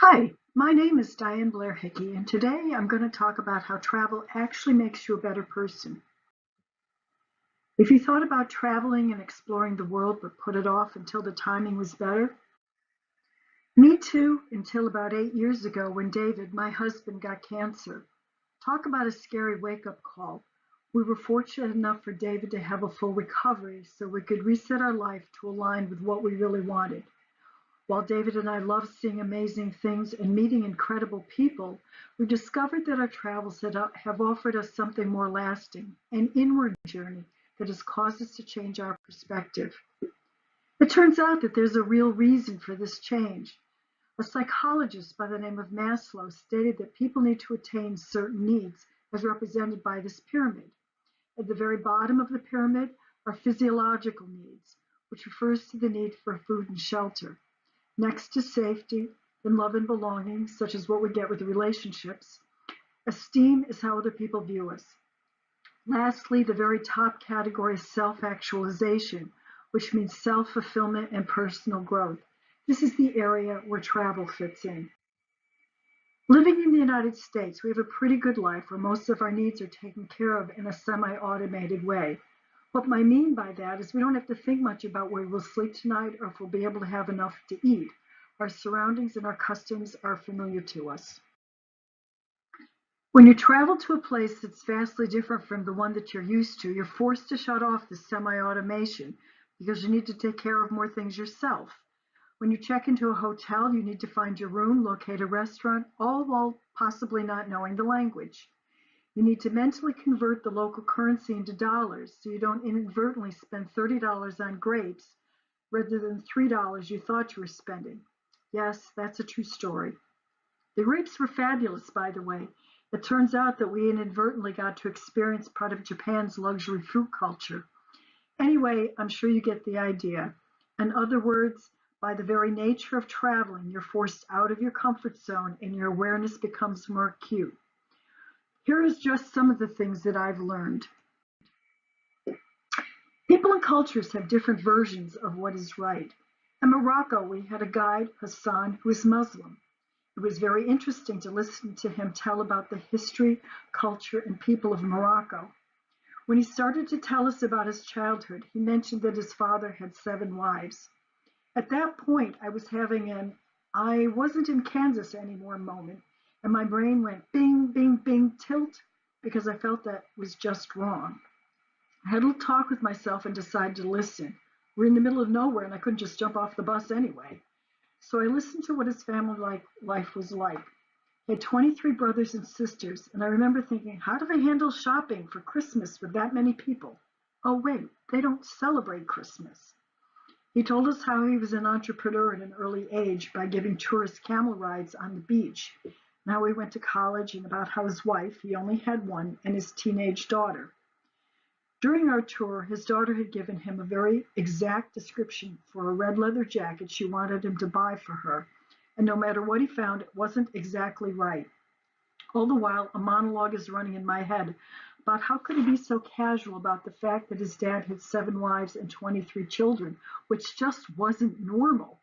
Hi, my name is Diane Blair Hickey, and today I'm going to talk about how travel actually makes you a better person. If you thought about traveling and exploring the world but put it off until the timing was better, me too, until about 8 years ago when David, my husband, got cancer. Talk about a scary wake up call. We were fortunate enough for David to have a full recovery so we could reset our life to align with what we really wanted. While David and I love seeing amazing things and meeting incredible people, we discovered that our travels have offered us something more lasting, an inward journey that has caused us to change our perspective. It turns out that there's a real reason for this change. A psychologist by the name of Maslow stated that people need to attain certain needs, as represented by this pyramid. At the very bottom of the pyramid are physiological needs, which refers to the need for food and shelter. Next to safety, then love and belonging, such as what we get with relationships. Esteem is how other people view us. Lastly, the very top category is self-actualization, which means self-fulfillment and personal growth. This is the area where travel fits in. Living in the United States, we have a pretty good life where most of our needs are taken care of in a semi-automated way. What I mean by that is we don't have to think much about where we'll sleep tonight or if we'll be able to have enough to eat. Our surroundings and our customs are familiar to us. When you travel to a place that's vastly different from the one that you're used to, you're forced to shut off the semi-automation because you need to take care of more things yourself. When you check into a hotel, you need to find your room, locate a restaurant, all while possibly not knowing the language. You need to mentally convert the local currency into dollars so you don't inadvertently spend $30 on grapes rather than $3 you thought you were spending. Yes, that's a true story. The grapes were fabulous, by the way. It turns out that we inadvertently got to experience part of Japan's luxury fruit culture. Anyway, I'm sure you get the idea. In other words, by the very nature of traveling, you're forced out of your comfort zone and your awareness becomes more acute. Here is just some of the things that I've learned. People and cultures have different versions of what is right. In Morocco, we had a guide, Hassan, who is Muslim. It was very interesting to listen to him tell about the history, culture, and people of Morocco. When he started to tell us about his childhood, he mentioned that his father had 7 wives. At that point, I was having an I wasn't in Kansas anymore moment, and my brain went bing, bing, bing, tilt, because I felt that was just wrong. I had a little talk with myself and decided to listen. We're in the middle of nowhere, and I couldn't just jump off the bus anyway. So I listened to what his family life was like. He had 23 brothers and sisters, and I remember thinking, how do they handle shopping for Christmas with that many people? Oh, wait, they don't celebrate Christmas. He told us how he was an entrepreneur at an early age by giving tourists camel rides on the beach. Now he went to college, and about how his wife, he only had one, and his teenage daughter. During our tour, his daughter had given him a very exact description for a red leather jacket she wanted him to buy for her, and no matter what he found, it wasn't exactly right. All the while, a monologue is running in my head about how could he be so casual about the fact that his dad had 7 wives and 23 children, which just wasn't normal.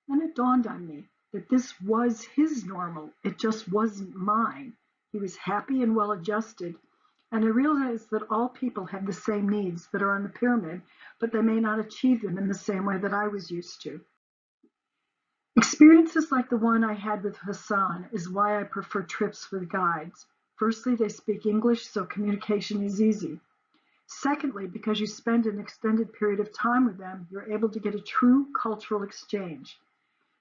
Then it dawned on me that this was his normal. It just wasn't mine. He was happy and well adjusted. And I realized that all people have the same needs that are on the pyramid, but they may not achieve them in the same way that I was used to. Experiences like the one I had with Hassan is why I prefer trips with guides. Firstly, they speak English, so communication is easy. Secondly, because you spend an extended period of time with them, you're able to get a true cultural exchange.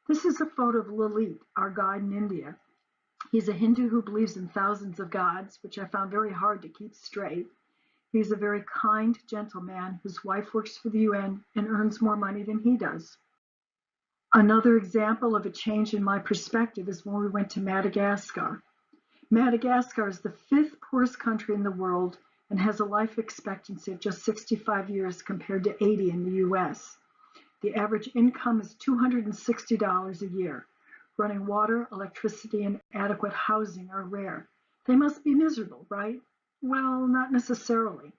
This is a photo of Lalit, our guide in India. He's a Hindu who believes in thousands of gods, which I found very hard to keep straight. He's a very kind, gentle man whose wife works for the UN and earns more money than he does. Another example of a change in my perspective is when we went to Madagascar. Madagascar is the fifth poorest country in the world and has a life expectancy of just 65 years compared to 80 in the US. The average income is $260 a year. Running water, electricity, and adequate housing are rare. They must be miserable, right? Well, not necessarily.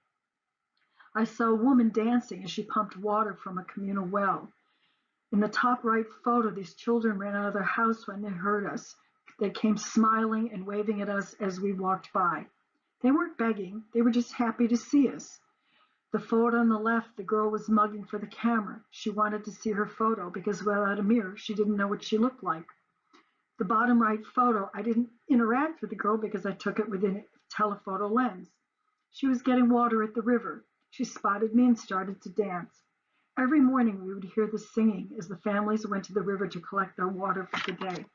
I saw a woman dancing as she pumped water from a communal well. In the top right photo, these children ran out of their house when they heard us. They came smiling and waving at us as we walked by. They weren't begging, they were just happy to see us. The photo on the left, the girl was mugging for the camera. She wanted to see her photo because without a mirror, she didn't know what she looked like. The bottom right photo, I didn't interact with the girl because I took it within a telephoto lens. She was getting water at the river. She spotted me and started to dance. Every morning we would hear the singing as the families went to the river to collect their water for the day.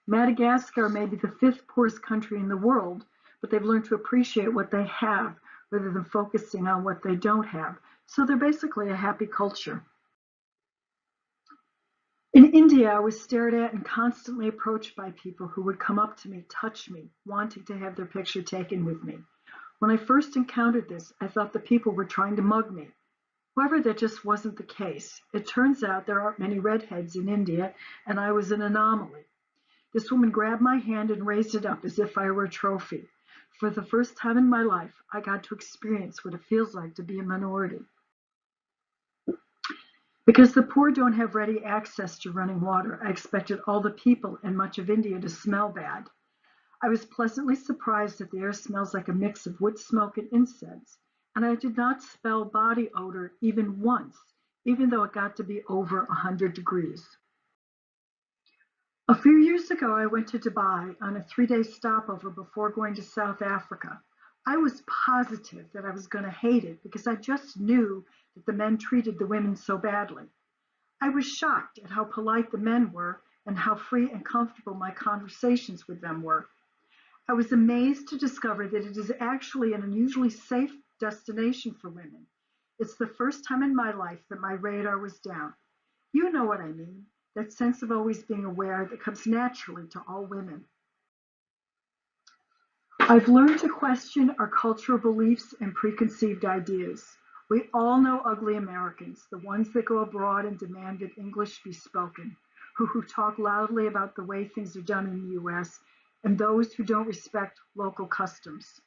Madagascar may be the 5th poorest country in the world, but they've learned to appreciate what they have rather than focusing on what they don't have. So they're basically a happy culture. In India, I was stared at and constantly approached by people who would come up to me, touch me, wanting to have their picture taken with me. When I first encountered this, I thought the people were trying to mug me. However, that just wasn't the case. It turns out there aren't many redheads in India, and I was an anomaly. This woman grabbed my hand and raised it up as if I were a trophy. For the first time in my life, I got to experience what it feels like to be a minority. Because the poor don't have ready access to running water, I expected all the people and much of India to smell bad. I was pleasantly surprised that the air smells like a mix of wood smoke and incense, and I did not smell body odor even once, even though it got to be over 100 degrees. A few years ago, I went to Dubai on a 3-day stopover before going to South Africa. I was positive that I was going to hate it because I just knew that the men treated the women so badly. I was shocked at how polite the men were and how free and comfortable my conversations with them were. I was amazed to discover that it is actually an unusually safe destination for women. It's the first time in my life that my radar was down. You know what I mean, that sense of always being aware that comes naturally to all women. I've learned to question our cultural beliefs and preconceived ideas. We all know ugly Americans, the ones that go abroad and demand that English be spoken, who talk loudly about the way things are done in the US, and those who don't respect local customs.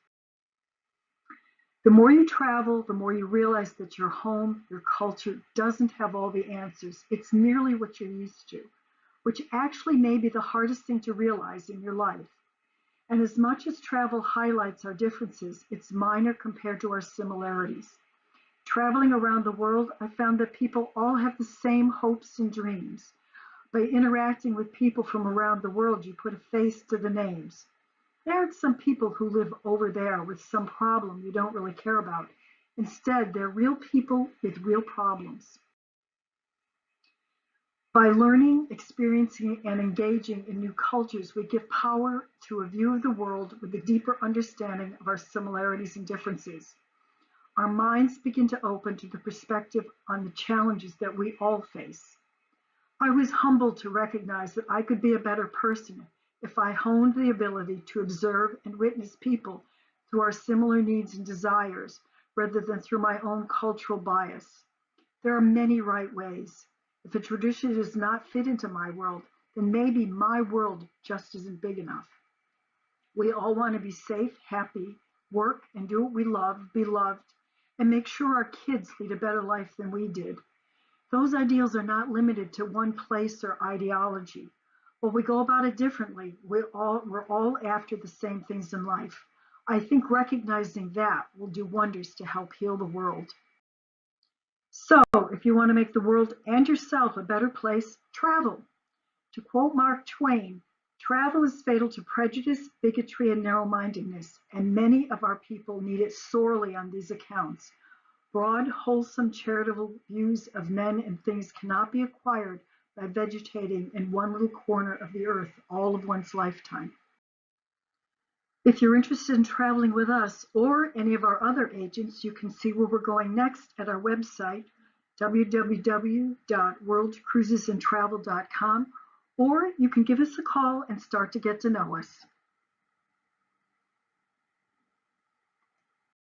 The more you travel, the more you realize that your home, your culture, doesn't have all the answers. It's merely what you're used to, which actually may be the hardest thing to realize in your life. And as much as travel highlights our differences, it's minor compared to our similarities. Traveling around the world, I found that people all have the same hopes and dreams. By interacting with people from around the world, you put a face to the names. There aren't some people who live over there with some problem you don't really care about. Instead, they're real people with real problems. By learning, experiencing, and engaging in new cultures, we give power to a view of the world with a deeper understanding of our similarities and differences. Our minds begin to open to the perspective on the challenges that we all face. I was humbled to recognize that I could be a better person if I honed the ability to observe and witness people through our similar needs and desires rather than through my own cultural bias. There are many right ways. If a tradition does not fit into my world, then maybe my world just isn't big enough. We all want to be safe, happy, work, and do what we love, be loved, and make sure our kids lead a better life than we did. Those ideals are not limited to one place or ideology. While we go about it differently, we're all after the same things in life. I think recognizing that will do wonders to help heal the world. So, if you want to make the world and yourself a better place, travel. To quote Mark Twain, travel is fatal to prejudice, bigotry, and narrow-mindedness, and many of our people need it sorely on these accounts. Broad, wholesome, charitable views of men and things cannot be acquired by vegetating in one little corner of the earth all of one's lifetime. If you're interested in traveling with us or any of our other agents, you can see where we're going next at our website, www.worldcruisesandtravel.com, or you can give us a call and start to get to know us.